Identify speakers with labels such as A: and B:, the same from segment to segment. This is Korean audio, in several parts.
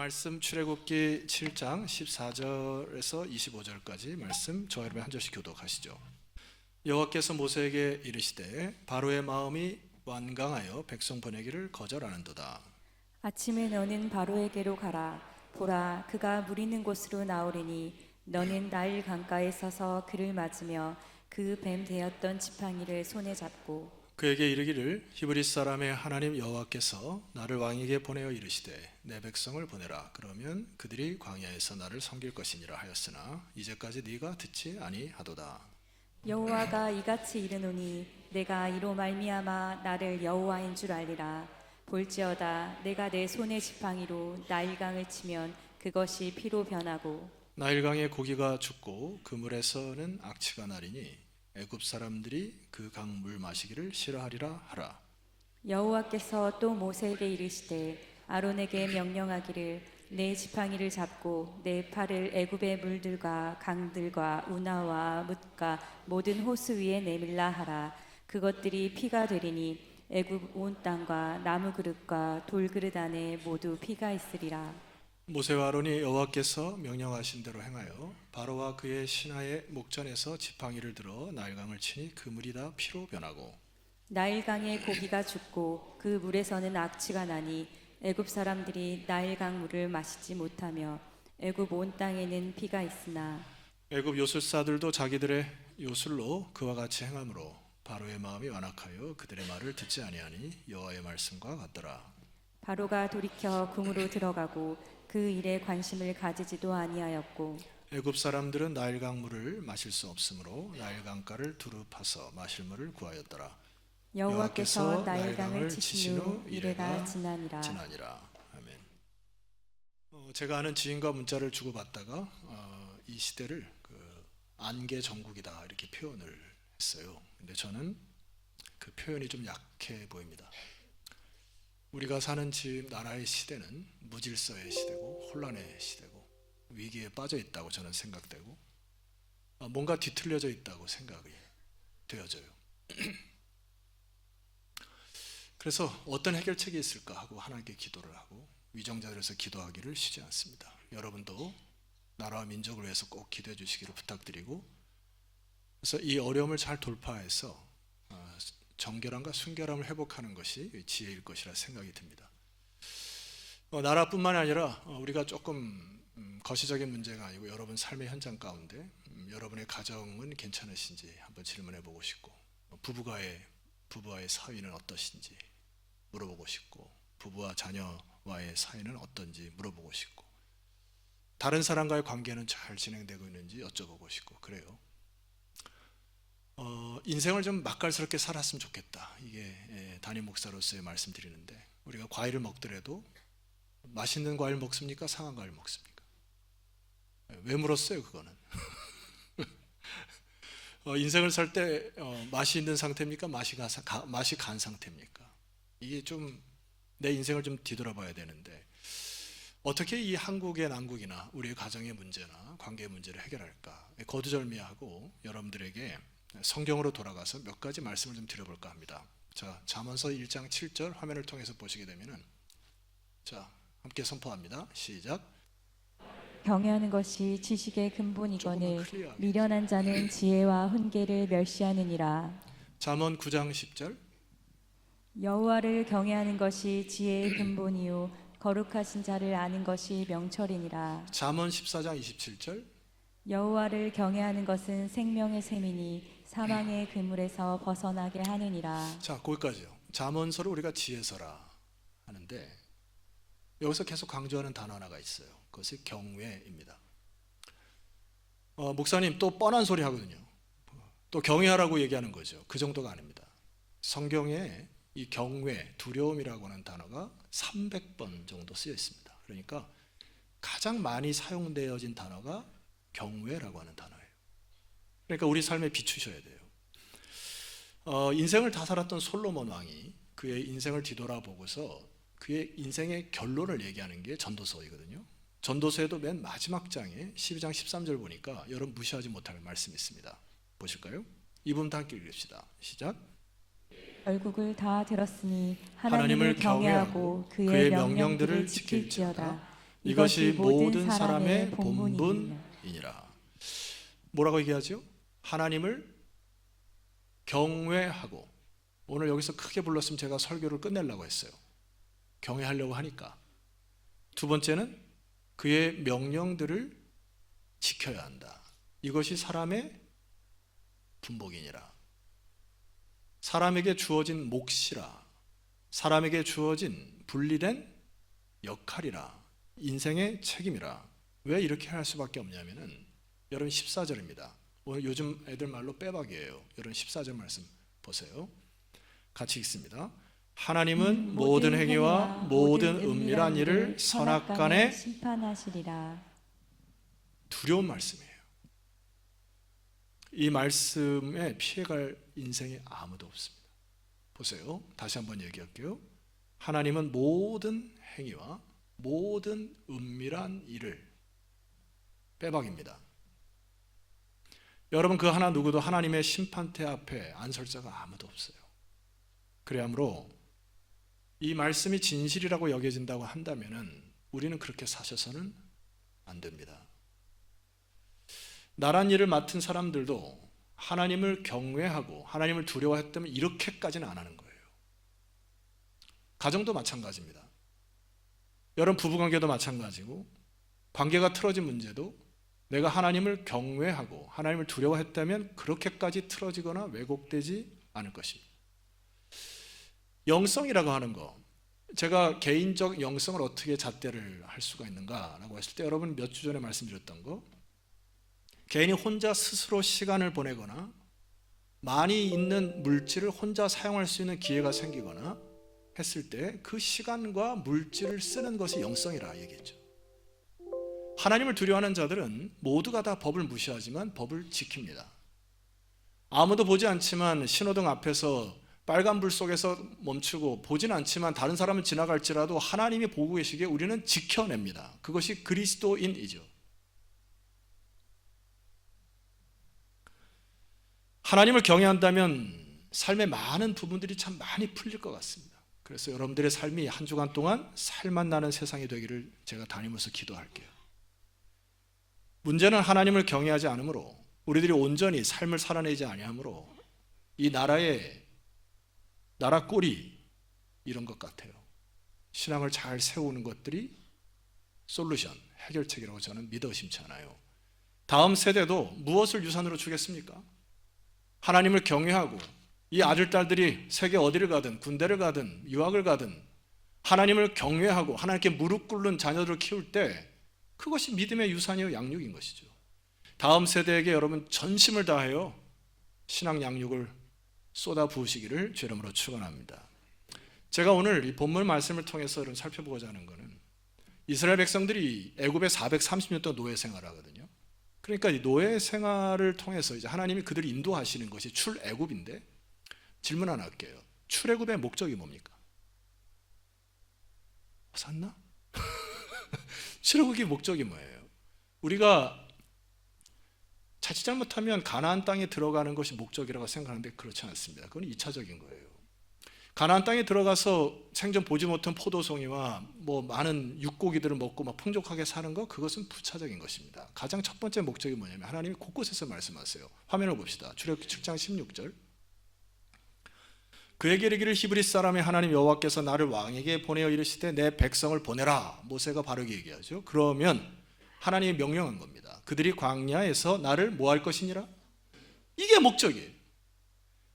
A: 말씀 출애굽기 7장 14절에서 25절까지 말씀 저와 여러분 한 절씩 교독하시죠. 여호와께서 모세에게 이르시되 바로의 마음이 완강하여 백성 보내기를 거절하는도다.
B: 아침에 너는 바로에게로 가라. 보라, 그가 물 있는 곳으로 나오리니 너는 나일 강가에 서서 그를 맞으며 그 뱀 되었던 지팡이를 손에 잡고
A: 그에게 이르기를 히브리 사람의 하나님 여호와께서 나를 왕에게 보내어 이르시되 내 백성을 보내라. 그러면 그들이 광야에서 나를 섬길 것이니라 하였으나 이제까지 네가 듣지 아니하도다.
B: 여호와가 이같이 이르노니 내가 이로 말미암아 나를 여호와인 줄 알리라. 볼지어다 내가 내 손의 지팡이로 나일강을 치면 그것이 피로 변하고
A: 나일강의 고기가 죽고 그 물에서는 악취가 나리니 애굽 사람들이 그 강 물 마시기를 싫어하리라 하라.
B: 여호와께서 또 모세에게 이르시되 아론에게 명령하기를 내 지팡이를 잡고 내 팔을 애굽의 물들과 강들과 운하와 뭇과 모든 호수 위에 내밀라 하라. 그것들이 피가 되리니 애굽 온 땅과 나무 그릇과 돌 그릇 안에 모두 피가 있으리라.
A: 모세와 아론이 여호와께서 명령하신 대로 행하여 바로와 그의 신하의 목전에서 지팡이를 들어 나일강을 치니 그 물이 다 피로 변하고
B: 나일강의 고기가 죽고 그 물에서는 악취가 나니 애굽 사람들이 나일강 물을 마시지 못하며 애굽 온 땅에는 피가 있으나
A: 애굽 요술사들도 자기들의 요술로 그와 같이 행함으로 바로의 마음이 완악하여 그들의 말을 듣지 아니하니 여호와의 말씀과 같더라.
B: 바로가 돌이켜 궁으로 들어가고 그 일에 관심을 가지지도 아니하였고
A: 애굽 사람들은 나일강 물을 마실 수 없으므로 나일강가를 두루 파서 마실 물을 구하였더라.
B: 여호와께서 나일강을 치신 후 이래가 지나니라.
A: 아멘. 제가 아는 지인과 문자를 주고받다가 이 시대를 안개 정국이다 이렇게 표현을 했어요. 근데 저는 그 표현이 좀 약해 보입니다. 우리가 사는 지금 나라의 시대는 무질서의 시대고 혼란의 시대고 위기에 빠져 있다고 저는 생각되고 뭔가 뒤틀려져 있다고 생각이 되어져요. 그래서 어떤 해결책이 있을까 하고 하나님께 기도를 하고 위정자들에서 기도하기를 쉬지 않습니다. 여러분도 나라와 민족을 위해서 꼭 기도해 주시기를 부탁드리고 그래서 이 어려움을 잘 돌파해서 정결함과 순결함을 회복하는 것이 지혜일 것이라 생각이 듭니다. 나라뿐만 아니라 우리가 조금 거시적인 문제가 아니고 여러분 삶의 현장 가운데 여러분의 가정은 괜찮으신지 한번 질문해 보고 싶고 부부와의 사이는 어떠신지 물어보고 싶고 부부와 자녀와의 사이는 어떤지 물어보고 싶고 다른 사람과의 관계는 잘 진행되고 있는지 여쭤보고 싶고 그래요. 인생을 좀 맛깔스럽게 살았으면 좋겠다. 이게 담임 목사로서의 말씀드리는데 우리가 과일을 먹더라도 맛있는 과일 먹습니까? 상한 과일 먹습니까? 왜 물었어요 그거는? 인생을 살 때 맛이 있는 상태입니까? 맛이 간 상태입니까? 이게 좀 내 인생을 좀 뒤돌아봐야 되는데 어떻게 이 한국의 난국이나 우리의 가정의 문제나 관계의 문제를 해결할까? 거두절미하고 여러분들에게 성경으로 돌아가서 몇 가지 말씀을 좀 드려볼까 합니다. 자, 잠언서 1장 7절 화면을 통해서 보시게 되면은 자, 함께 선포합니다. 시작.
B: 경외하는 것이 지식의 근본이거늘
A: 조금만 클리어하게.
B: 미련한 자는 지혜와 훈계를 멸시하느니라.
A: 잠언 9장 10절.
B: 여호와를 경외하는 것이 지혜의 근본이요 거룩하신 자를 아는 것이 명철이니라.
A: 잠언 14장 27절.
B: 여호와를 경외하는 것은 생명의 셈이니 사망의 그물에서 벗어나게 하느니라.
A: 자, 거기까지요. 잠언서를 우리가 지혜서라 하는데 여기서 계속 강조하는 단어 하나가 있어요. 그것이 경외입니다. 목사님 또 뻔한 소리 하거든요. 또 경외하라고 얘기하는 거죠. 그 정도가 아닙니다. 성경에 이 경외, 두려움이라고 하는 단어가 300번 정도 쓰여 있습니다. 그러니까 가장 많이 사용되어진 단어가 경외라고 하는 단어예요. 그러니까 우리 삶에 비추셔야 돼요. 인생을 다 살았던 솔로몬 왕이 그의 인생을 뒤돌아보고서 그의 인생의 결론을 얘기하는 게 전도서이거든요. 전도서에도 맨 마지막 장에 12장 13절 보니까 여러분 무시하지 못할 말씀이 있습니다. 보실까요? 이 부분 다 함께 읽읍시다. 시작.
B: 결국을 다 들었으니 하나님을 경외하고 그의 명령들을 지킬지어다.
A: 이것이 모든 사람의
B: 본분이니라.
A: 본분이니라. 뭐라고 얘기하죠? 하나님을 경외하고, 오늘 여기서 크게 불렀으면 제가 설교를 끝내려고 했어요. 경외하려고 하니까. 두 번째는 그의 명령들을 지켜야 한다. 이것이 사람의 분복이니라. 사람에게 주어진 몫이라, 사람에게 주어진 분리된 역할이라, 인생의 책임이라. 왜 이렇게 할 수밖에 없냐면은 여러분 14절입니다. 오늘 요즘 애들 말로 빼박이에요. 여러분 14절 말씀 보세요. 같이 읽습니다. 하나님은 모든 행위와 모든 은밀한 일을 선악간에
B: 심판하시리라.
A: 두려운 말씀이에요. 이 말씀에 피해갈 인생에 아무도 없습니다. 보세요. 다시 한번 얘기할게요. 하나님은 모든 행위와 모든 은밀한 일을, 빼박입니다. 여러분 그 하나 누구도 하나님의 심판대 앞에 안 설 자가 아무도 없어요. 그러므로 이 말씀이 진실이라고 여겨진다고 한다면은 우리는 그렇게 사셔서는 안 됩니다. 나란 일을 맡은 사람들도 하나님을 경외하고 하나님을 두려워했다면 이렇게까지는 안 하는 거예요. 가정도 마찬가지입니다. 여러분 부부관계도 마찬가지고, 관계가 틀어진 문제도 내가 하나님을 경외하고 하나님을 두려워했다면 그렇게까지 틀어지거나 왜곡되지 않을 것입니다. 영성이라고 하는 거, 제가 개인적 영성을 어떻게 잣대를 할 수가 있는가라고 했을 때 여러분 몇 주 전에 말씀드렸던 거, 개인이 혼자 스스로 시간을 보내거나 많이 있는 물질을 혼자 사용할 수 있는 기회가 생기거나 했을 때 그 시간과 물질을 쓰는 것이 영성이라 얘기했죠. 하나님을 두려워하는 자들은 모두가 다 법을 무시하지만 법을 지킵니다. 아무도 보지 않지만 신호등 앞에서 빨간불 속에서 멈추고, 보진 않지만 다른 사람은 지나갈지라도 하나님이 보고 계시기에 우리는 지켜냅니다. 그것이 그리스도인이죠. 하나님을 경외한다면 삶의 많은 부분들이 참 많이 풀릴 것 같습니다. 그래서 여러분들의 삶이 한 주간 동안 살맛 나는 세상이 되기를 제가 다니면서 기도할게요. 문제는 하나님을 경외하지 않으므로, 우리들이 온전히 삶을 살아내지 아니하므로 이 나라 꼴이 이런 것 같아요. 신앙을 잘 세우는 것들이 솔루션, 해결책이라고 저는 믿어 심지 않아요. 다음 세대도 무엇을 유산으로 주겠습니까? 하나님을 경외하고 이 아들, 딸들이 세계 어디를 가든 군대를 가든 유학을 가든 하나님을 경외하고 하나님께 무릎 꿇는 자녀들을 키울 때 그것이 믿음의 유산이요 양육인 것이죠. 다음 세대에게 여러분 전심을 다하여 신앙 양육을 쏟아 부으시기를 주 이름으로 축원합니다. 제가 오늘 이 본문 말씀을 통해서 여러분 살펴보고자 하는 것은, 이스라엘 백성들이 애굽에 430년 동안 노예 생활하거든요. 그러니까 이 노예 생활을 통해서 이제 하나님이 그들을 인도하시는 것이 출애굽인데, 질문 하나 할게요. 출애굽의 목적이 뭡니까? 샀나? 출애굽의 목적이 뭐예요? 우리가 자칫 잘못하면 가나안 땅에 들어가는 것이 목적이라고 생각하는데 그렇지 않습니다. 그건 2차적인 거예요. 가나안 땅에 들어가서 생전 보지 못한 포도송이와 뭐 많은 육고기들을 먹고 막 풍족하게 사는 것, 그것은 부차적인 것입니다. 가장 첫 번째 목적이 뭐냐면 하나님이 곳곳에서 말씀하세요. 화면을 봅시다. 출애굽기 7장 16절. 그에게 이르기를 히브리 사람의 하나님 여호와께서 나를 왕에게 보내어 이르시되 내 백성을 보내라. 모세가 바르게 얘기하죠. 그러면 하나님이 명령한 겁니다. 그들이 광야에서 나를 뭐 할 것이니라? 이게 목적이에요.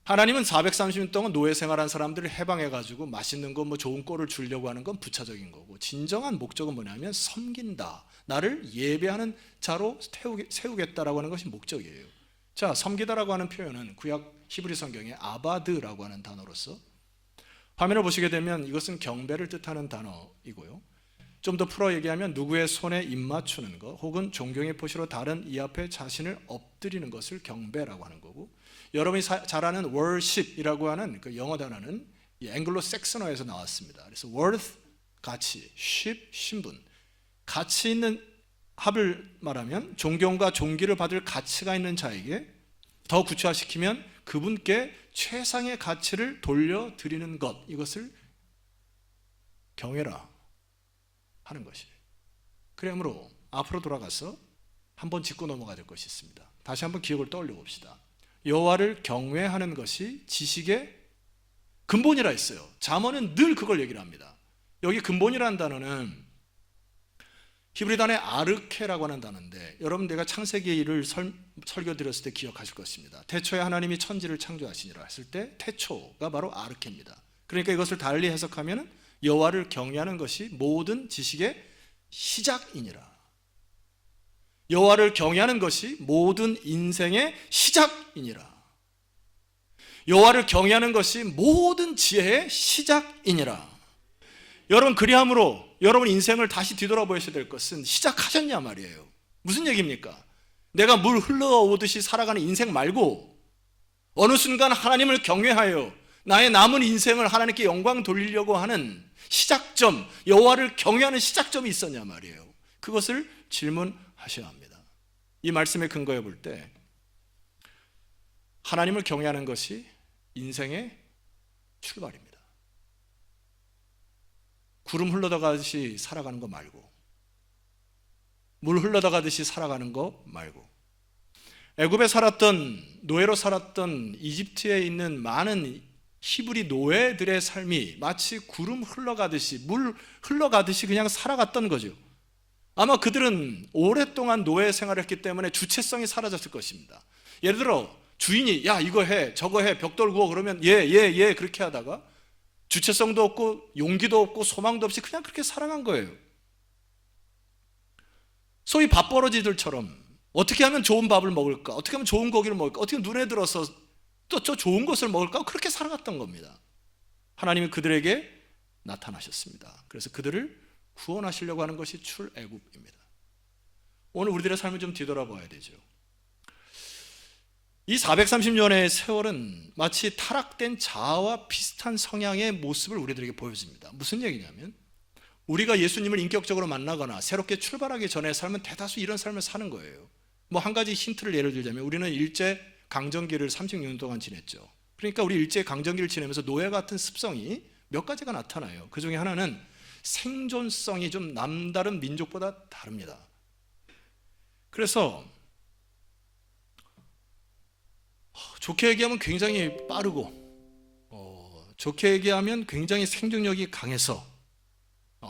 A: 하나님은 430년 동안 노예 생활한 사람들을 해방해가지고 맛있는 거, 뭐 좋은 꼴을 주려고 하는 건 부차적인 거고, 진정한 목적은 뭐냐면 섬긴다, 나를 예배하는 자로 세우겠다라고 하는 것이 목적이에요. 자, 섬기다라고 하는 표현은 구약 히브리 성경에 아바드라고 하는 단어로서, 화면을 보시게 되면 이것은 경배를 뜻하는 단어이고요. 좀 더 풀어 얘기하면 누구의 손에 입 맞추는 것, 혹은 존경의 표시로 다른 이 앞에 자신을 엎드리는 것을 경배라고 하는 거고, 여러분이 잘 아는 worship이라고 하는 그 영어 단어는 이 앵글로 섹슨어에서 나왔습니다. 그래서 worth, 가치, ship, 신분, 가치 있는, 합을 말하면 존경과 존귀를 받을 가치가 있는 자에게, 더 구체화시키면 그분께 최상의 가치를 돌려드리는 것, 이것을 경외라 하는 것이에요. 그러므로 앞으로 돌아가서 한번 짚고 넘어가야 될 것이 있습니다. 다시 한번 기억을 떠올려 봅시다. 여호와를 경외하는 것이 지식의 근본이라 했어요. 잠언은 늘 그걸 얘기를 합니다. 여기 근본이라는 단어는 히브리 단어의 아르케라고 하는 단어인데, 여러분 내가 창세기를 설교 드렸을 때 기억하실 것입니다. 태초에 하나님이 천지를 창조하시니라 했을 때 태초가 바로 아르케입니다. 그러니까 이것을 달리 해석하면 여호와를 경외하는 것이 모든 지식의 시작이니라. 여호와를 경외하는 것이 모든 인생의 시작이니라. 여호와를 경외하는 것이 모든 지혜의 시작이니라. 여러분, 그리함으로 여러분 인생을 다시 뒤돌아보셔야 될 것은 시작하셨냐 말이에요. 무슨 얘기입니까? 내가 물 흘러오듯이 살아가는 인생 말고 어느 순간 하나님을 경외하여 나의 남은 인생을 하나님께 영광 돌리려고 하는 시작점, 여호와를 경외하는 시작점이 있었냐 말이에요. 그것을 질문하셔야 합니다. 이 말씀에 근거해 볼 때 하나님을 경외하는 것이 인생의 출발입니다. 구름 흘러가듯이 살아가는 거 말고, 물 흘러가듯이 살아가는 거 말고, 애굽에 살았던, 노예로 살았던 이집트에 있는 많은 히브리 노예들의 삶이 마치 구름 흘러가듯이, 물 흘러가듯이 그냥 살아갔던 거죠. 아마 그들은 오랫동안 노예 생활을 했기 때문에 주체성이 사라졌을 것입니다. 예를 들어 주인이 야 이거 해 저거 해 벽돌 구워 그러면 예 그렇게 하다가 주체성도 없고 용기도 없고 소망도 없이 그냥 그렇게 살아간 거예요. 소위 밥버러지들처럼 어떻게 하면 좋은 밥을 먹을까, 어떻게 하면 좋은 고기를 먹을까, 어떻게 눈에 들어서 또 저 좋은 것을 먹을까, 그렇게 살아갔던 겁니다. 하나님이 그들에게 나타나셨습니다. 그래서 그들을 구원하시려고 하는 것이 출애굽입니다. 오늘 우리들의 삶을 좀 뒤돌아봐야 되죠. 이 430년의 세월은 마치 타락된 자아와 비슷한 성향의 모습을 우리들에게 보여줍니다. 무슨 얘기냐면 우리가 예수님을 인격적으로 만나거나 새롭게 출발하기 전에 삶은 대다수 이런 삶을 사는 거예요. 뭐 한 가지 힌트를 예를 들자면 우리는 일제 강점기를 36년 동안 지냈죠. 그러니까 우리 일제 강점기를 지내면서 노예 같은 습성이 몇 가지가 나타나요. 그 중에 하나는 생존성이 좀 남다른 민족보다 다릅니다. 그래서 좋게 얘기하면 굉장히 빠르고 좋게 얘기하면 굉장히 생존력이 강해서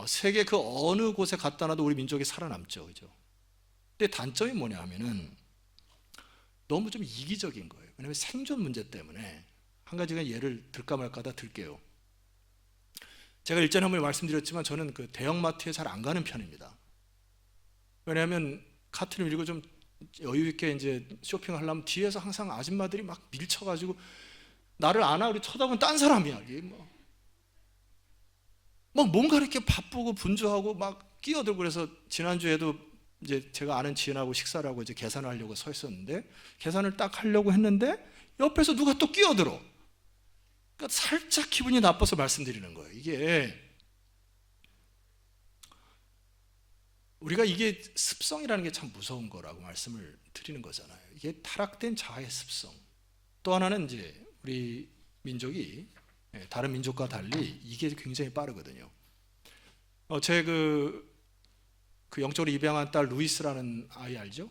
A: 세계 그 어느 곳에 갖다 놔도 우리 민족이 살아남죠. 그죠? 근데 단점이 뭐냐 하면은 너무 좀 이기적인 거예요. 왜냐하면 생존 문제 때문에. 한 가지가 예를 들까 말까 하다 들게요. 제가 일전에 한번 말씀드렸지만 저는 그 대형마트에 잘 안 가는 편입니다. 왜냐하면 카트를 밀고 좀 여유 있게 이제 쇼핑을 하려면 뒤에서 항상 아줌마들이 막 밀쳐가지고 나를 안 하고 쳐다보면 딴 사람이야. 이게 막 뭔가 이렇게 바쁘고 분주하고 막 끼어들고. 그래서 지난주에도 이제 제가 아는 지인하고 식사를 하고 이제 계산을 하려고 서 있었는데 계산을 딱 하려고 했는데 옆에서 누가 또 끼어들어. 그러니까 살짝 기분이 나빠서 말씀드리는 거예요. 이게 습성이라는 게 참 무서운 거라고 말씀을 드리는 거잖아요. 이게 타락된 자아의 습성. 또 하나는 이제 우리 민족이 다른 민족과 달리 이게 굉장히 빠르거든요. 제 그 영적으로 입양한 딸 루이스라는 아이 알죠?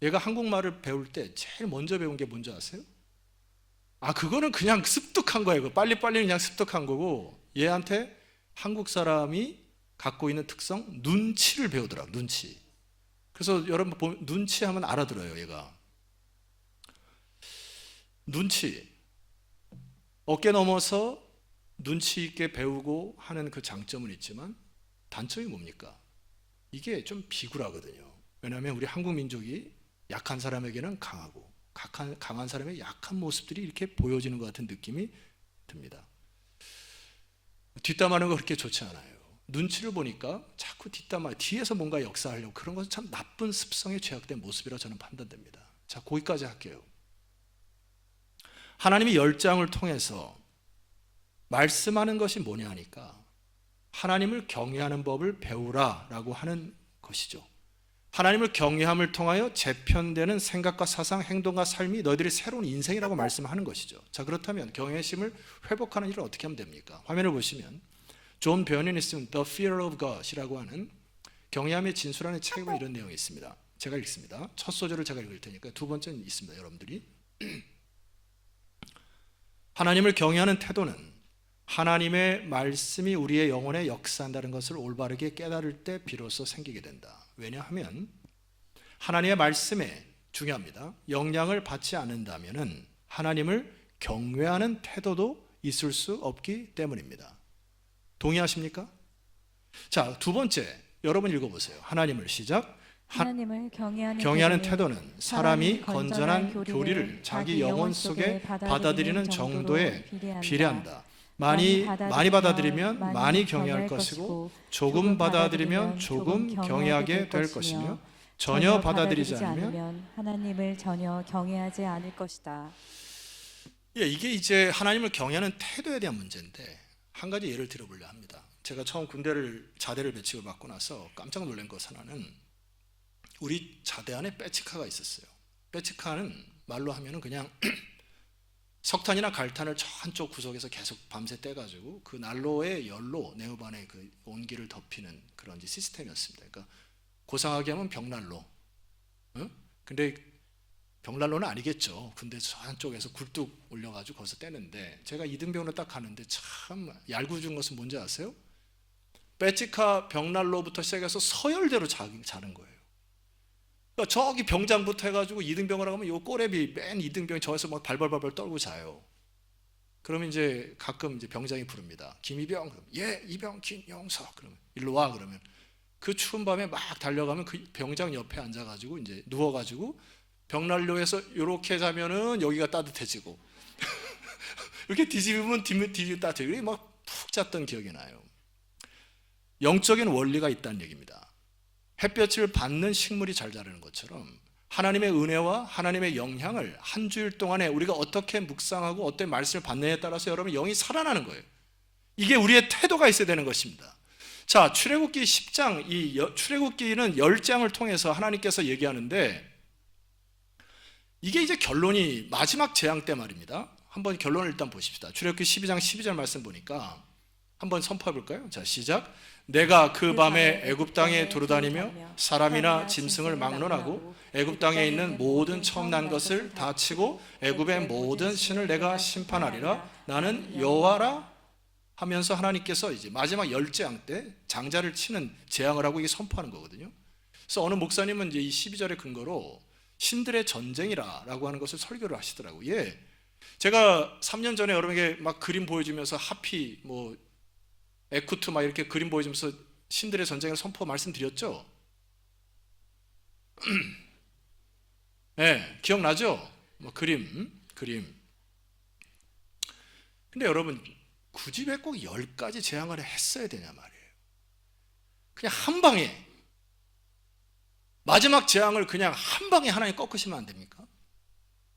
A: 얘가 한국말을 배울 때 제일 먼저 배운 게 뭔지 아세요? 그거는 그냥 습득한 거예요. 빨리빨리 그냥 습득한 거고, 얘한테 한국 사람이 갖고 있는 특성, 눈치를 배우더라고요. 눈치. 그래서 여러분 보면 눈치 하면 알아들어요. 얘가 눈치, 어깨 넘어서 눈치 있게 배우고 하는 그 장점은 있지만 단점이 뭡니까? 이게 좀 비굴하거든요. 왜냐하면 우리 한국 민족이 약한 사람에게는 강하고 강한 사람의 약한 모습들이 이렇게 보여지는 것 같은 느낌이 듭니다. 뒷담화하는 거 그렇게 좋지 않아요. 눈치를 보니까 자꾸 뒤에서 뭔가 역사하려고, 그런 것은 참 나쁜 습성에 죄악된 모습이라고 저는 판단됩니다. 자, 거기까지 할게요. 하나님이 열장을 통해서 말씀하는 것이 뭐냐 하니까 하나님을 경외하는 법을 배우라라고 하는 것이죠. 하나님을 경외함을 통하여 재편되는 생각과 사상, 행동과 삶이 너희들의 새로운 인생이라고 말씀하는 것이죠. 자, 그렇다면 경외심을 회복하는 일을 어떻게 하면 됩니까? 화면을 보시면 존 베어니니슨 The Fear of God이라고 하는 경외함의 진수라는 책에 보면 이런 내용이 있습니다. 제가 읽습니다. 첫 소절을 제가 읽을 테니까 두 번째는 있습니다. 여러분들이 하나님을 경외하는 태도는 하나님의 말씀이 우리의 영혼에 역사한다는 것을 올바르게 깨달을 때 비로소 생기게 된다. 왜냐하면 하나님의 말씀에 중요합니다. 영향을 받지 않는다면 하나님을 경외하는 태도도 있을 수 없기 때문입니다. 동의하십니까? 자, 두 번째, 여러분 읽어보세요. 하나님을 시작.
B: 하나님을
A: 경외하는 태도는 사람이 건전한 교리를 자기 영혼 속에 받아들이는 정도에 비례한다. 많이 받아들이면 많이 경외할 것이고 조금 받아들이면 조금 경외하게 될 것이며 전혀 받아들이지 않으면
B: 하나님을 전혀 경외하지 않을 것이다.
A: 이게 이제 하나님을 경외하는 태도에 대한 문제인데 한 가지 예를 들어보려 합니다. 제가 처음 자대를 배치를 받고 나서 깜짝 놀란 것 하나는 우리 자대 안에 빼치카가 있었어요. 빼치카는 말로 하면은 그냥 석탄이나 갈탄을 저 한쪽 구석에서 계속 밤새 떼가지고 그 난로의 열로 네오반의 그 온기를 덮이는 그런 시스템이었습니다. 그러니까 고상하게 하면 벽난로. 근데 벽난로는 아니겠죠. 근데 저 한쪽에서 굴뚝 올려가지고 거기서 떼는데 제가 이등병으로 딱 가는데 참 얄궂은 것은 뭔지 아세요? 빼치카 벽난로부터 시작해서 서열대로 자는 거예요. 그러니까 저기 병장부터 해가지고 이등병으로 가면 요 꼬레비 맨 이등병이 저에서 막 발발발발 떨고 자요. 그러면 이제 가끔 이제 병장이 부릅니다. 김이병, 예, 이병 김영석. 그러면 일로 와. 그러면 그 추운 밤에 막 달려가면 그 병장 옆에 앉아가지고 이제 누워가지고 벽난로에서 이렇게 자면은 여기가 따뜻해지고 이렇게 뒤집으면 뒤집으면 따뜻해지고 막 푹 잤던 기억이 나요. 영적인 원리가 있다는 얘기입니다. 햇볕을 받는 식물이 잘 자라는 것처럼 하나님의 은혜와 하나님의 영향을 한 주일 동안에 우리가 어떻게 묵상하고 어떤 말씀을 받느냐에 따라서 여러분 영이 살아나는 거예요. 이게 우리의 태도가 있어야 되는 것입니다. 자, 출애굽기 10장, 출애굽기는 10장을 통해서 하나님께서 얘기하는데 이게 이제 결론이 마지막 재앙 때 말입니다. 한번 결론을 일단 보십시다. 출애굽기 12장 12절 말씀 보니까 한번 선포해 볼까요? 자, 시작. 내가 그 밤에 애굽 땅에 두루다니며 사람이나 짐승을 막론하고 애굽 땅에 있는 모든 처음 난 것을 다 치고 애굽의 모든 신을 내가 심판하리라. 나는 여호와라 하면서 하나님께서 이제 마지막 열재앙 때 장자를 치는 재앙을 하고 이게 선포하는 거거든요. 그래서 어느 목사님은 이제 이 12절의 근거로 신들의 전쟁이라고 하는 것을 설교를 하시더라고요. 예. 제가 3년 전에 여러분에게 막 그림 보여주면서 하피 뭐 에쿠트 막 이렇게 그림 보여주면서 신들의 전쟁을 선포 말씀드렸죠? 네, 기억나죠? 뭐 그림. 근데 여러분 굳이 왜 꼭 10가지 재앙을 했어야 되냐 말이에요. 그냥 한 방에 마지막 재앙을 그냥 한 방에 하나님 꺾으시면 안 됩니까?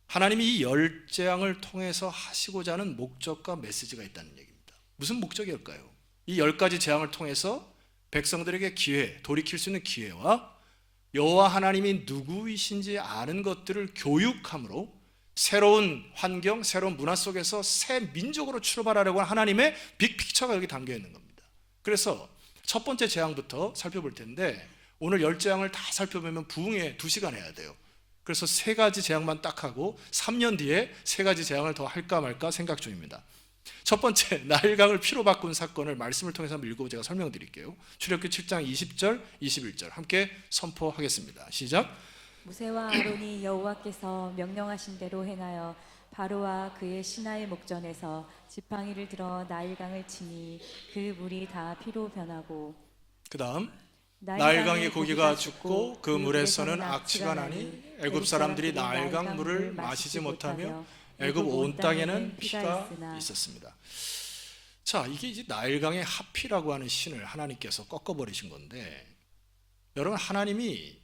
A: 하나님이 이 10재앙을 통해서 하시고자 하는 목적과 메시지가 있다는 얘기입니다. 무슨 목적일까요? 이 10가지 재앙을 통해서 백성들에게 돌이킬 수 있는 기회와 여호와 하나님이 누구이신지 아는 것들을 교육함으로 새로운 환경, 새로운 문화 속에서 새 민족으로 출발하려고 하는 하나님의 빅픽처가 여기 담겨 있는 겁니다. 그래서 첫 번째 재앙부터 살펴볼 텐데 오늘 10재앙을 다 살펴보면 부흥에 2시간 해야 돼요. 그래서 3가지 재앙만 딱 하고 3년 뒤에 3가지 재앙을 더 할까 말까 생각 중입니다. 첫 번째, 나일강을 피로 바꾼 사건을 말씀을 통해서 한번 읽고 제가 설명드릴게요. 출애굽기 7장 20절, 21절 함께 선포하겠습니다. 시작.
B: 모세와 아론이 여호와께서 명령하신 대로 행하여 바로와 그의 신하의 목전에서 지팡이를 들어 나일강을 치니 그 물이 다 피로 변하고
A: 그 다음 나일강의 고기가 죽고 그 물에서는 악취가 나니 애굽 사람들이 나일강 물을 마시지 못하며 애굽 온 땅에는 피가 있었습니다. 자, 이게 이제 나일강의 하피라고 하는 신을 하나님께서 꺾어버리신 건데 여러분 하나님이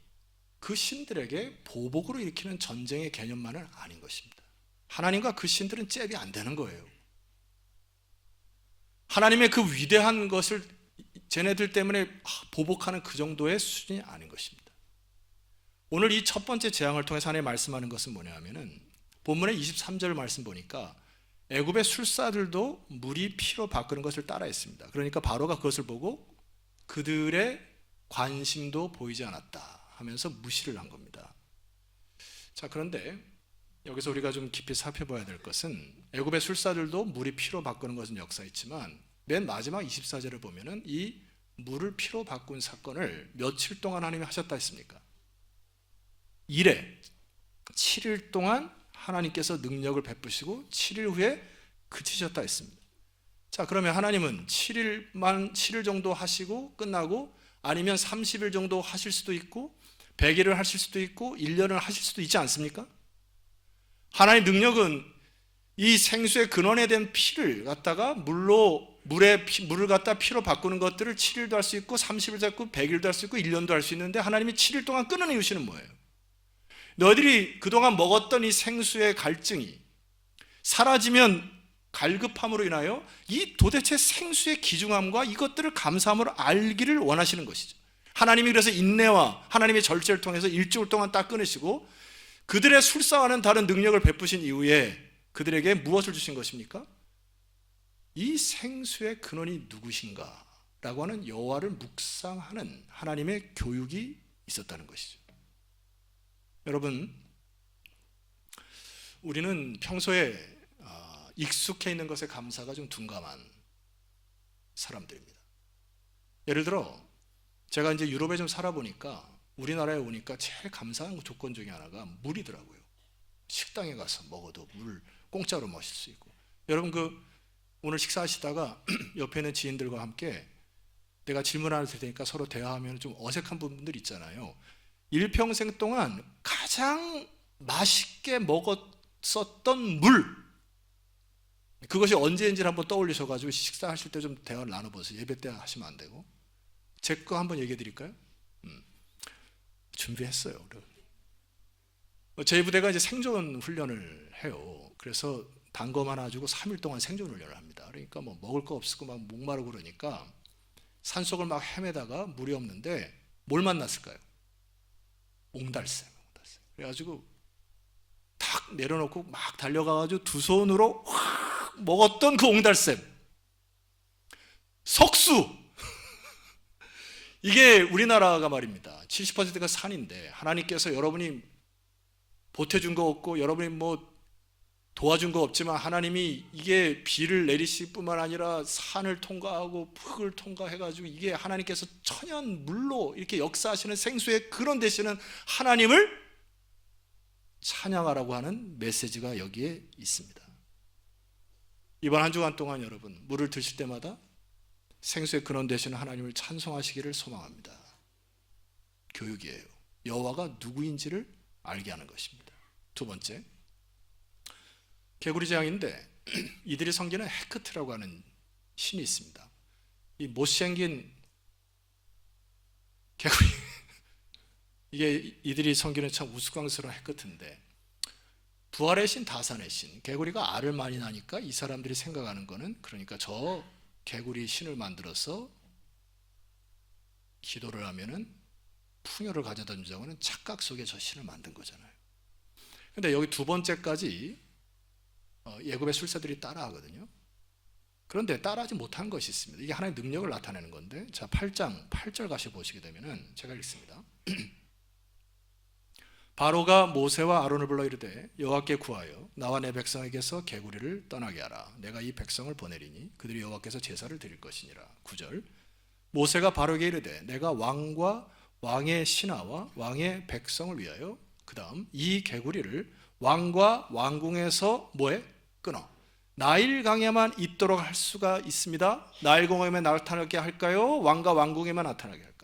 A: 그 신들에게 보복으로 일으키는 전쟁의 개념만은 아닌 것입니다. 하나님과 그 신들은 잽이 안 되는 거예요. 하나님의 그 위대한 것을 쟤네들 때문에 보복하는 그 정도의 수준이 아닌 것입니다. 오늘 이 첫 번째 재앙을 통해서 하나님 말씀하는 것은 뭐냐면은 본문의 23절 말씀 보니까 애굽의 술사들도 물이 피로 바꾸는 것을 따라했습니다. 그러니까 바로가 그것을 보고 그들의 관심도 보이지 않았다 하면서 무시를 한 겁니다. 자, 그런데 여기서 우리가 좀 깊이 살펴봐야 될 것은 애굽의 술사들도 물이 피로 바꾸는 것은 역사있지만 맨 마지막 24절을 보면은 이 물을 피로 바꾼 사건을 며칠 동안 하나님이 하셨다 했습니까? 7일 동안 하나님께서 능력을 베푸시고 7일 후에 그치셨다 했습니다. 자, 그러면 하나님은 7일 정도 하시고 끝나고 아니면 30일 정도 하실 수도 있고 100일을 하실 수도 있고 1년을 하실 수도 있지 않습니까? 하나님의 능력은 이 생수의 근원에 된 피를 갖다가 물을 갖다 피로 바꾸는 것들을 7일도 할 수 있고 30일도 할 수 있고 100일도 할 수 있고 1년도 할 수 있는데 하나님이 7일 동안 끊어내 주시는 뭐예요? 너희들이 그동안 먹었던 이 생수의 갈증이 사라지면 갈급함으로 인하여 이 도대체 생수의 귀중함과 이것들을 감사함으로 알기를 원하시는 것이죠. 하나님이 그래서 인내와 하나님의 절제를 통해서 일주일 동안 딱 끊으시고 그들의 술사와는 다른 능력을 베푸신 이후에 그들에게 무엇을 주신 것입니까? 이 생수의 근원이 누구신가? 라고 하는 여호와를 묵상하는 하나님의 교육이 있었다는 것이죠. 여러분, 우리는 평소에 익숙해 있는 것에 감사가 좀 둔감한 사람들입니다. 예를 들어 제가 이제 유럽에 좀 살아보니까 우리나라에 오니까 제일 감사한 조건 중에 하나가 물이더라고요. 식당에 가서 먹어도 물 공짜로 마실 수 있고. 여러분 오늘 식사하시다가 옆에 있는 지인들과 함께 내가 질문 하나 드릴 테니까 서로 대화하면 좀 어색한 부분들 있잖아요. 일평생 동안 가장 맛있게 먹었었던 물, 그것이 언제인지를 한번 떠올리셔가지고 식사하실 때 좀 대화를 나눠보세요. 예배 때 하시면 안 되고. 제 거 한번 얘기해 드릴까요? 준비했어요. 저희 부대가 이제 생존 훈련을 해요. 그래서 단검 하나 주고 3일 동안 생존 훈련을 합니다. 그러니까 뭐 먹을 거 없고 막 목마르고 그러니까 산속을 막 헤매다가 물이 없는데 뭘 만났을까요? 옹달샘. 그래가지고 탁 내려놓고 막 달려가가지고 두 손으로 확 먹었던 그 옹달샘. 석수. 이게 우리나라가 말입니다. 70%가 산인데 하나님께서 여러분이 보태준 거 없고 여러분이 뭐 도와준 거 없지만 하나님이 이게 비를 내리실 뿐만 아니라 산을 통과하고 흙을 통과해가지고 이게 하나님께서 천연 물로 이렇게 역사하시는 생수의 근원 되시는 하나님을 찬양하라고 하는 메시지가 여기에 있습니다. 이번 한 주간 동안 여러분 물을 드실 때마다 생수의 근원 되시는 하나님을 찬송하시기를 소망합니다. 교육이에요. 여호와가 누구인지를 알게 하는 것입니다. 두 번째, 개구리 재앙인데 이들이 섬기는 헤크트라고 하는 신이 있습니다. 이 못생긴 개구리 이게 이들이 섬기는 참 우스꽝스러운 헤크트인데 부활의 신, 다산의 신, 개구리가 알을 많이 낳으니까 이 사람들이 생각하는 거는 그러니까 저 개구리 신을 만들어서 기도를 하면은 풍요를 가져다 준다고 하는 착각 속에 저 신을 만든 거잖아요. 근데 여기 두 번째까지 예굽의 술사들이 따라하거든요. 그런데 따라하지 못한 것이 있습니다. 이게 하나님의 능력을 나타내는 건데, 자 8장 8절 가시 보시게 되면은 제가 읽습니다. 바로가 모세와 아론을 불러 이르되 여호와께 구하여 나와 내 백성에게서 개구리를 떠나게 하라. 내가 이 백성을 보내리니 그들이 여호와께서 제사를 드릴 것이니라. 9절 모세가 바로에게 이르되 내가 왕과 왕의 신하와 왕의 백성을 위하여 그 다음 이 개구리를 왕과 왕궁에서 뭐해? 끊어. 나일강에만 있도록 할 수가 있습니다. 나일강에만 나타나게 할까요? 왕과 왕궁에만 나타나게 할까요?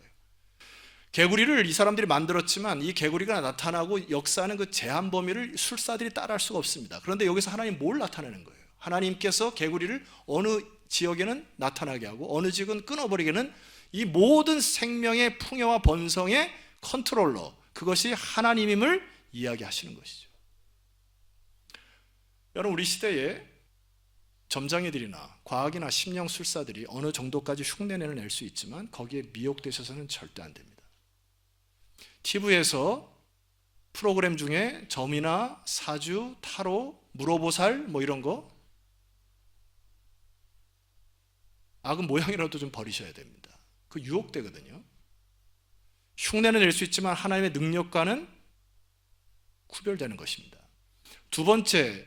A: 개구리를 이 사람들이 만들었지만 이 개구리가 나타나고 역사하는 그 제한 범위를 술사들이 따라할 수가 없습니다. 그런데 여기서 하나님 뭘 나타내는 거예요? 하나님께서 개구리를 어느 지역에는 나타나게 하고 어느 지역은 끊어버리게는 이 모든 생명의 풍요와 번성의 컨트롤러, 그것이 하나님임을 이야기하시는 것이죠. 여러분, 우리 시대에 점장이들이나 과학이나 심령술사들이 어느 정도까지 흉내내는 낼 수 있지만 거기에 미혹되셔서는 절대 안 됩니다. TV에서 프로그램 중에 점이나 사주, 타로, 물어보살 뭐 이런 거 악은 모양이라도 좀 버리셔야 됩니다. 그 유혹되거든요. 흉내는 낼 수 있지만 하나님의 능력과는 구별되는 것입니다. 두 번째,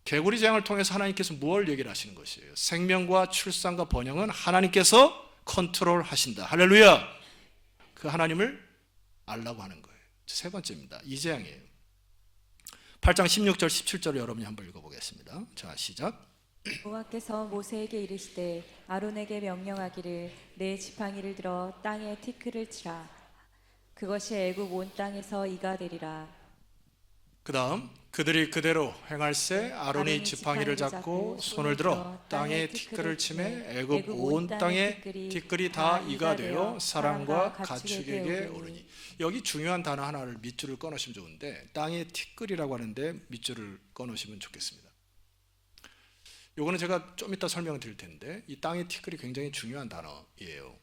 A: 개구리 재앙을 통해서 하나님께서 무엇을 얘기를 하시는 것이에요? 생명과 출산과 번영은 하나님께서 컨트롤하신다. 할렐루야. 그 하나님을 알라고 하는 거예요. 세 번째입니다. 이 재앙이에요. 8장 16절 17절을 여러분이 한번 읽어보겠습니다. 자, 시작.
B: 여호와께서 모세에게 이르시되 아론에게 명령하기를 내 지팡이를 들어 땅에 티끌을 치라. 그것이 애굽 온 땅에서 이가 되리라.
A: 그 다음, 그들이 그대로 행할세 아론이 지팡이를 잡고 손을 들어 땅에 티끌을 치매 애굽 온 땅에 티끌이 다 이가 되어 사람과 가축에게 오르니. 여기 중요한 단어 하나를 밑줄을 꺼놓으시면 좋은데, 땅에 티끌이라고 하는데 밑줄을 꺼놓으시면 좋겠습니다. 요거는 제가 좀 이따 설명드릴 텐데, 이 땅의 티끌이 굉장히 중요한 단어예요.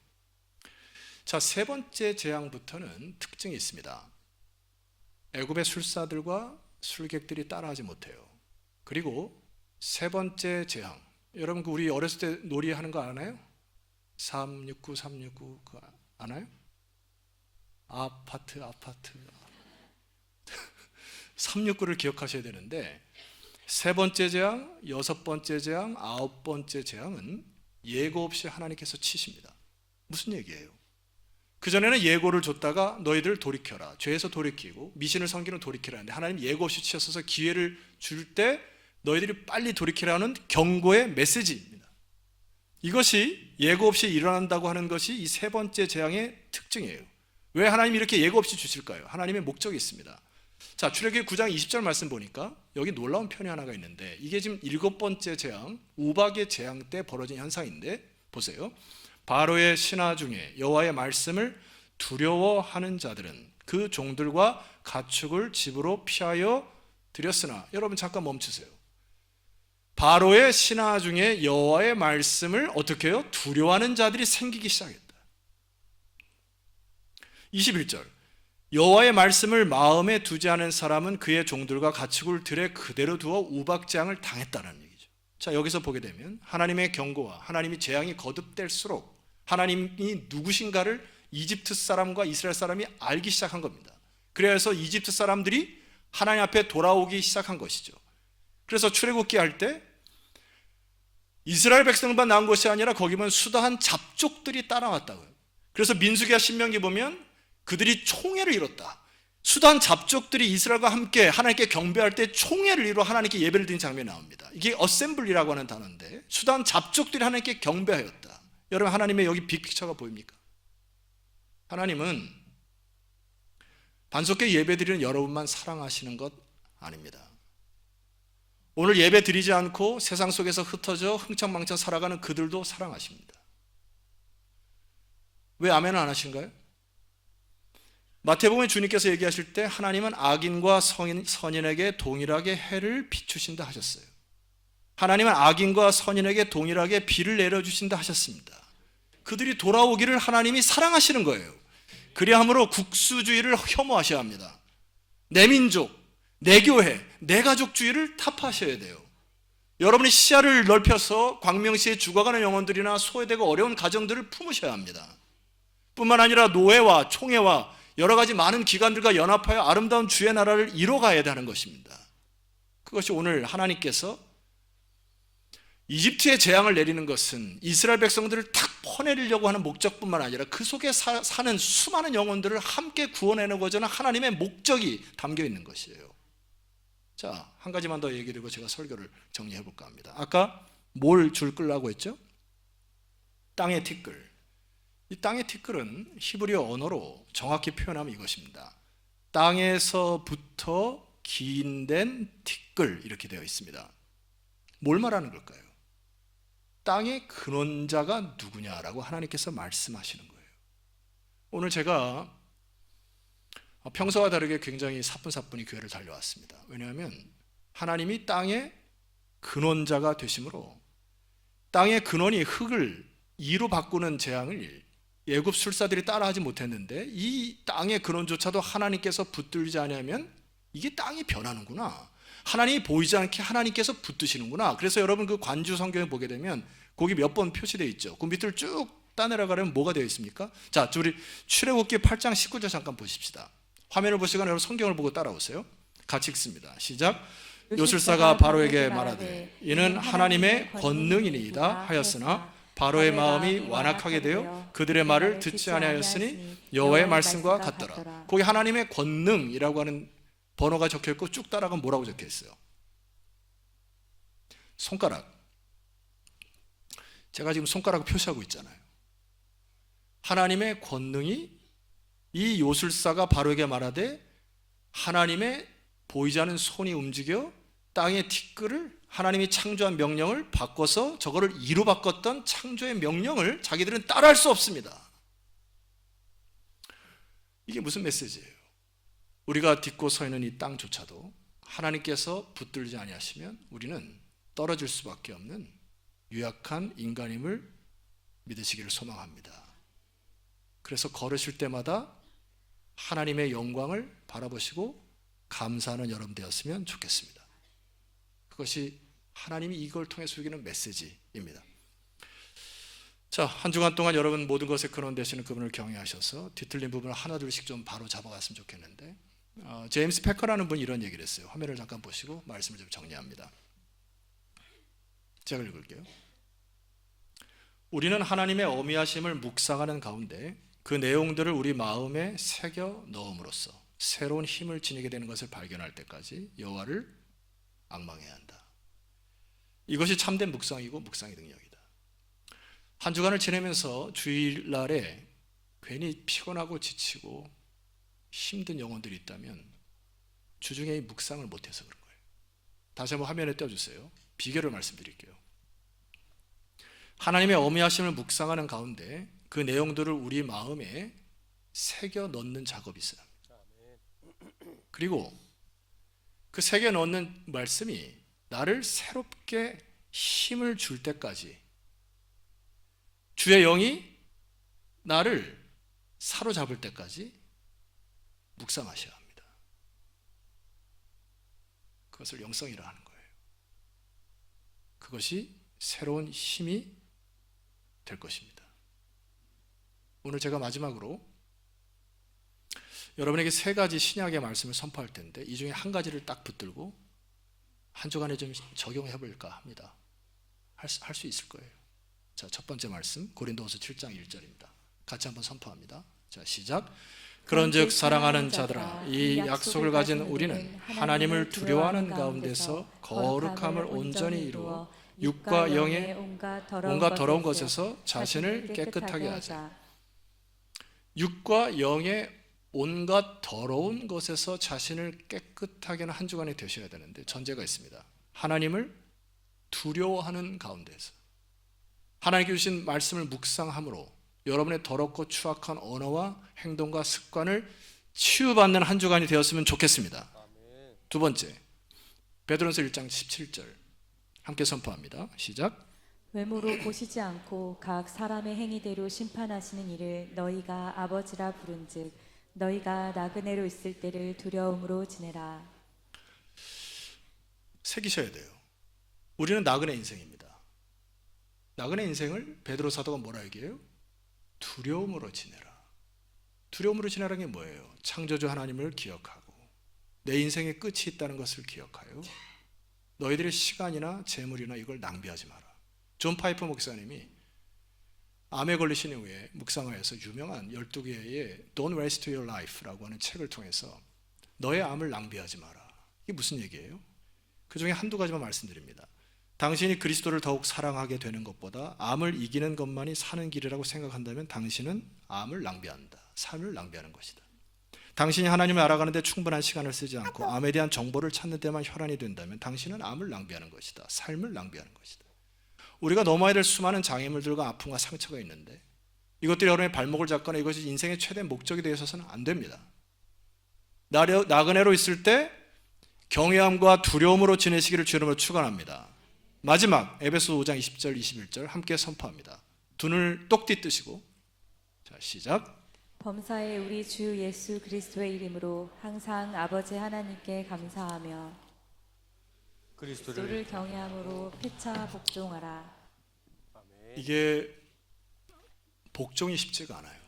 A: 자, 세 번째 재앙부터는 특징이 있습니다. 애굽의 술사들과 술객들이 따라하지 못해요. 그리고 세 번째 재앙, 여러분 우리 어렸을 때 놀이하는 거 아나요? 369 369 그거 아나요? 아파트 369를 기억하셔야 되는데, 세 번째 재앙, 여섯 번째 재앙, 아홉 번째 재앙은 예고 없이 하나님께서 치십니다. 무슨 얘기예요? 그전에는 예고를 줬다가 너희들 돌이켜라, 죄에서 돌이키고 미신을 섬기는 돌이키라 하는데, 하나님 예고 없이 치셔서 기회를 줄 때 너희들이 빨리 돌이키라는 경고의 메시지입니다. 이것이 예고 없이 일어난다고 하는 것이 이 세 번째 재앙의 특징이에요. 왜 하나님이 이렇게 예고 없이 주실까요? 하나님의 목적이 있습니다. 자, 출애굽기 9장 20절 말씀 보니까 여기 놀라운 편이 하나가 있는데, 이게 지금 일곱 번째 재앙, 우박의 재앙 때 벌어진 현상인데, 보세요. 바로의 신하 중에 여호와의 말씀을 두려워하는 자들은 그 종들과 가축을 집으로 피하여 들였으나. 여러분 잠깐 멈추세요. 바로의 신하 중에 여호와의 말씀을 어떻게 해요? 두려워하는 자들이 생기기 시작했다. 21절, 여호와의 말씀을 마음에 두지 않은 사람은 그의 종들과 가축을 들에 그대로 두어 우박재앙을 당했다는 얘기죠. 자, 여기서 보게 되면 하나님의 경고와 하나님의 재앙이 거듭될수록 하나님이 누구신가를 이집트 사람과 이스라엘 사람이 알기 시작한 겁니다. 그래서 이집트 사람들이 하나님 앞에 돌아오기 시작한 것이죠. 그래서 출애굽기 할 때 이스라엘 백성만 나온 것이 아니라 거기 보면 수다한 잡족들이 따라왔다고요. 그래서 민수기와 신명기 보면 그들이 총회를 이뤘다. 수다한 잡족들이 이스라엘과 함께 하나님께 경배할 때 총회를 이루어 하나님께 예배를 드린 장면이 나옵니다. 이게 어셈블리라고 하는 단어인데, 수다한 잡족들이 하나님께 경배하였다. 여러분, 하나님의 여기 빅픽처가 보입니까? 하나님은 반석회 예배 드리는 여러분만 사랑하시는 것 아닙니다. 오늘 예배 드리지 않고 세상 속에서 흩어져 흥청망청 살아가는 그들도 사랑하십니다. 왜 아멘을 안 하신가요? 마태복음에 주님께서 얘기하실 때 하나님은 악인과 선인에게 동일하게 해를 비추신다 하셨어요. 하나님은 악인과 선인에게 동일하게 비를 내려주신다 하셨습니다. 그들이 돌아오기를 하나님이 사랑하시는 거예요. 그리함으로 국수주의를 혐오하셔야 합니다. 내 민족, 내 교회, 내 가족주의를 타파하셔야 돼요. 여러분이 시야를 넓혀서 광명시에 죽어가는 영혼들이나 소외되고 어려운 가정들을 품으셔야 합니다. 뿐만 아니라 노예와 총회와 여러 가지 많은 기관들과 연합하여 아름다운 주의 나라를 이뤄가야 하는 것입니다. 그것이 오늘 하나님께서 이집트에 재앙을 내리는 것은 이스라엘 백성들을 탁 퍼내리려고 하는 목적뿐만 아니라 그 속에 사는 수많은 영혼들을 함께 구원해내고자 하는 하나님의 목적이 담겨 있는 것이에요. 자, 한 가지만 더 얘기를 하고 제가 설교를 정리해 볼까 합니다. 아까 뭘 줄 끌라고 했죠? 땅의 티끌. 이 땅의 티끌은 히브리어 언어로 정확히 표현하면 이것입니다. 땅에서부터 기인된 티끌, 이렇게 되어 있습니다. 뭘 말하는 걸까요? 땅의 근원자가 누구냐라고 하나님께서 말씀하시는 거예요. 오늘 제가 평소와 다르게 굉장히 사뿐사뿐히 교회를 달려왔습니다. 왜냐하면 하나님이 땅의 근원자가 되심으로 땅의 근원이 흙을 이로 바꾸는 재앙을 애굽 술사들이 따라하지 못했는데, 이 땅의 근원조차도 하나님께서 붙들지 않으면 이게 땅이 변하는구나, 하나님이 보이지 않게 하나님께서 붙드시는구나. 그래서 여러분 그 관주 성경에 보게 되면 거기 몇 번 표시되어 있죠. 그 밑을 쭉 따내려가려면 뭐가 되어 있습니까? 자, 우리 출애굽기 8장 19절 잠깐 보십시다. 화면을 보시거나 여러분 성경을 보고 따라오세요. 같이 읽습니다. 시작. 요술사가 바로에게 말하되 이는 하나님의 권능이니이다 하였으나 바로의 마음이 완악하게 되어 그들의 말을 듣지 아니하였으니 여호와의 말씀과 같더라. 거기 하나님의 권능이라고 하는 번호가 적혀 있고 쭉 따라가면 뭐라고 적혀 있어요? 손가락. 제가 지금 손가락을 표시하고 있잖아요. 하나님의 권능이 이 요술사가 바로에게 말하되 하나님의 보이지 않는 손이 움직여 땅의 티끌을 하나님이 창조한 명령을 바꿔서 저거를 이루 바꿨던 창조의 명령을 자기들은 따라할 수 없습니다. 이게 무슨 메시지예요? 우리가 딛고 서 있는 이 땅조차도 하나님께서 붙들지 아니하시면 우리는 떨어질 수밖에 없는 유약한 인간임을 믿으시기를 소망합니다. 그래서 걸으실 때마다 하나님의 영광을 바라보시고 감사하는 여러분 되었으면 좋겠습니다. 그것이 하나님이 이걸 통해서 주기는 메시지입니다. 자, 한 주간 동안 여러분 모든 것에 근원 되시는 그분을 경외하셔서 뒤틀린 부분을 하나둘씩 좀 바로 잡아갔으면 좋겠는데 제임스 패커라는 분이 이런 얘기를 했어요. 화면을 잠깐 보시고 말씀을 좀 정리합니다. 제가 읽을게요. 우리는 하나님의 어미하심을 묵상하는 가운데 그 내용들을 우리 마음에 새겨 넣음으로써 새로운 힘을 지니게 되는 것을 발견할 때까지 여호와를 앙망해야 한다. 이것이 참된 묵상이고 묵상의 능력이다. 한 주간을 지내면서 주일날에 괜히 피곤하고 지치고 힘든 영혼들이 있다면 주중에 이 묵상을 못해서 그런 거예요. 다시 한번 화면에 띄워주세요. 비결을 말씀드릴게요. 하나님의 어미하심을 묵상하는 가운데 그 내용들을 우리 마음에 새겨 넣는 작업이 있어요. 그리고 그 새겨 넣는 말씀이 나를 새롭게 힘을 줄 때까지 주의 영이 나를 사로잡을 때까지 묵상하셔야 합니다. 그것을 영성이라 하는 거예요. 그것이 새로운 힘이 될 것입니다. 오늘 제가 마지막으로 여러분에게 세 가지 신약의 말씀을 선포할 텐데 이 중에 한 가지를 딱 붙들고 한 주간에 좀 적용해 볼까 합니다. 할 수 있을 거예요. 자, 첫 번째 말씀 고린도후서 7장 1절입니다. 같이 한번 선포합니다. 자, 시작. 그런즉 사랑하는 자들아 이 약속을 가진 우리는 하나님을 두려워하는 가운데서 거룩함을 온전히 이루어 육과 영의 온갖 더러운 것에서 자신을 깨끗하게 하자. 육과 영의 온갖 더러운 것에서 자신을 깨끗하게 하는 한 주간이 되셔야 되는데 전제가 있습니다. 하나님을 두려워하는 가운데서 하나님께 주신 말씀을 묵상함으로 여러분의 더럽고 추악한 언어와 행동과 습관을 치유받는 한 주간이 되었으면 좋겠습니다. 두 번째, 베드로전서 1장 17절 함께 선포합니다. 시작.
B: 외모로 보시지 않고 각 사람의 행위대로 심판하시는 이를 너희가 아버지라 부른즉 너희가 나그네로 있을 때를 두려움으로 지내라.
A: 새기셔야 돼요. 우리는 나그네 인생입니다. 나그네 인생을 베드로 사도가 뭐라 얘기해요? 두려움으로 지내라. 두려움으로 지내라는 게 뭐예요? 창조주 하나님을 기억하고 내 인생의 끝이 있다는 것을 기억하여 너희들의 시간이나 재물이나 이걸 낭비하지 마라. 존 파이퍼 목사님이 암에 걸리신 이후에 묵상하여서 유명한 12개의 Don't Waste Your Life라고 하는 책을 통해서 너의 암을 낭비하지 마라. 이게 무슨 얘기예요? 그 중에 한두 가지만 말씀드립니다. 당신이 그리스도를 더욱 사랑하게 되는 것보다 암을 이기는 것만이 사는 길이라고 생각한다면 당신은 암을 낭비한다. 삶을 낭비하는 것이다. 당신이 하나님을 알아가는데 충분한 시간을 쓰지 않고 암에 대한 정보를 찾는 데만 혈안이 된다면 당신은 암을 낭비하는 것이다. 삶을 낭비하는 것이다. 우리가 넘어야 될 수많은 장애물들과 아픔과 상처가 있는데 이것들이 여러분의 발목을 잡거나 이것이 인생의 최대 목적이 되어서는 안 됩니다. 나그네로 있을 때 경외함과 두려움으로 지내시기를 주님으로 축원합니다. 마지막 에베소 5장 20절 21절 함께 선포합니다. 두 눈을 똑띠 뜨시고 자, 시작.
B: 범사에 우리 주 예수 그리스도의 이름으로 항상 아버지 하나님께 감사하며 그리스도를 경외함으로 피차 복종하라.
A: 이게 복종이 쉽지가 않아요.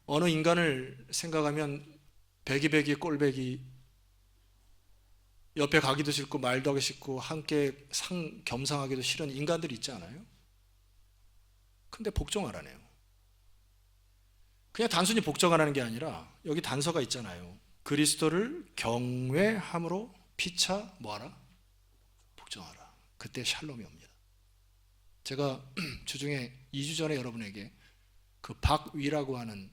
A: 어느 인간을 생각하면 배기배기 꼴배기, 옆에 가기도 싫고 말도 하기 싫고 함께 겸상하기도 싫은 인간들이 있지 않아요? 근데 복종하라네요. 그냥 단순히 복종하라는 게 아니라 여기 단서가 있잖아요. 그리스도를 경외함으로 피차 뭐하라? 복종하라. 그때 샬롬이 옵니다. 제가 주중에 2주 전에 여러분에게 그 박위라고 하는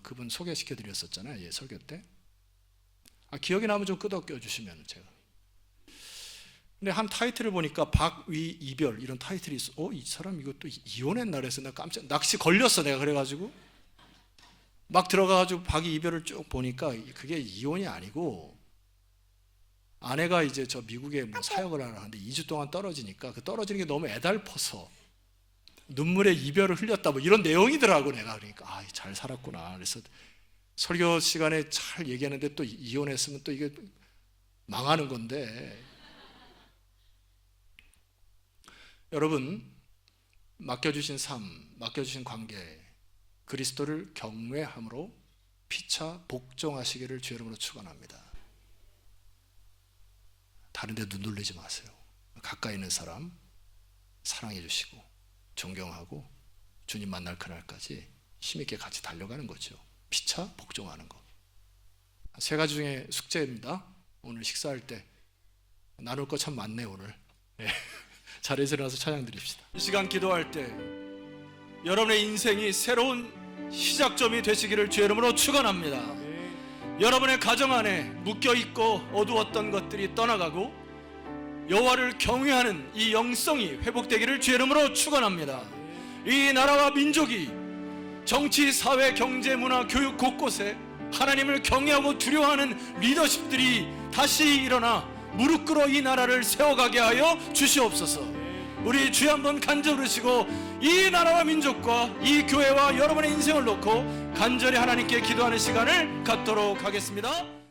A: 그분 소개시켜 드렸었잖아요. 예, 설교 때. 기억이 나면 좀 끄덕여 주시면 제가. 근데 한 타이틀을 보니까 박위 이별 이런 타이틀이 있어. 이 사람 이것도 이혼했나 그래서 나 깜짝 낚시 걸렸어 내가. 그래가지고 막 들어가가지고 박위 이별을 쭉 보니까 그게 이혼이 아니고 아내가 이제 저 미국에 뭐 사역을 하는데 2주 동안 떨어지니까 그 떨어지는 게 너무 애달퍼서 눈물의 이별을 흘렸다 뭐 이런 내용이더라고. 내가 그러니까 잘 살았구나. 그래서 설교 시간에 잘 얘기하는데 또 이혼했으면 또 이게 망하는 건데. 여러분, 맡겨주신 삶, 맡겨주신 관계, 그리스도를 경외함으로 피차 복종하시기를 주 이름으로 축원합니다. 다른 데 눈 돌리지 마세요. 가까이 있는 사람 사랑해 주시고 존경하고 주님 만날 그날까지 힘있게 같이 달려가는 거죠. 피차 복종하는 거. 3가지 중에 숙제입니다. 오늘 식사할 때 나눌 거 참 많네 오늘. 네. 자리에서 일어나서 찬양 드립시다. 이 시간 기도할 때 여러분의 인생이 새로운 시작점이 되시기를 주의 이름으로 축원합니다. 여러분의 가정 안에 묶여있고 어두웠던 것들이 떠나가고 여호와를 경외하는 이 영성이 회복되기를 주의 이름으로 축원합니다. 이 나라와 민족이 정치, 사회, 경제, 문화, 교육 곳곳에 하나님을 경외하고 두려워하는 리더십들이 다시 일어나 무릎 꿇어 이 나라를 세워가게 하여 주시옵소서. 우리 주여 한번 간절히 부르시고 이 나라와 민족과 이 교회와 여러분의 인생을 놓고 간절히 하나님께 기도하는 시간을 갖도록 하겠습니다.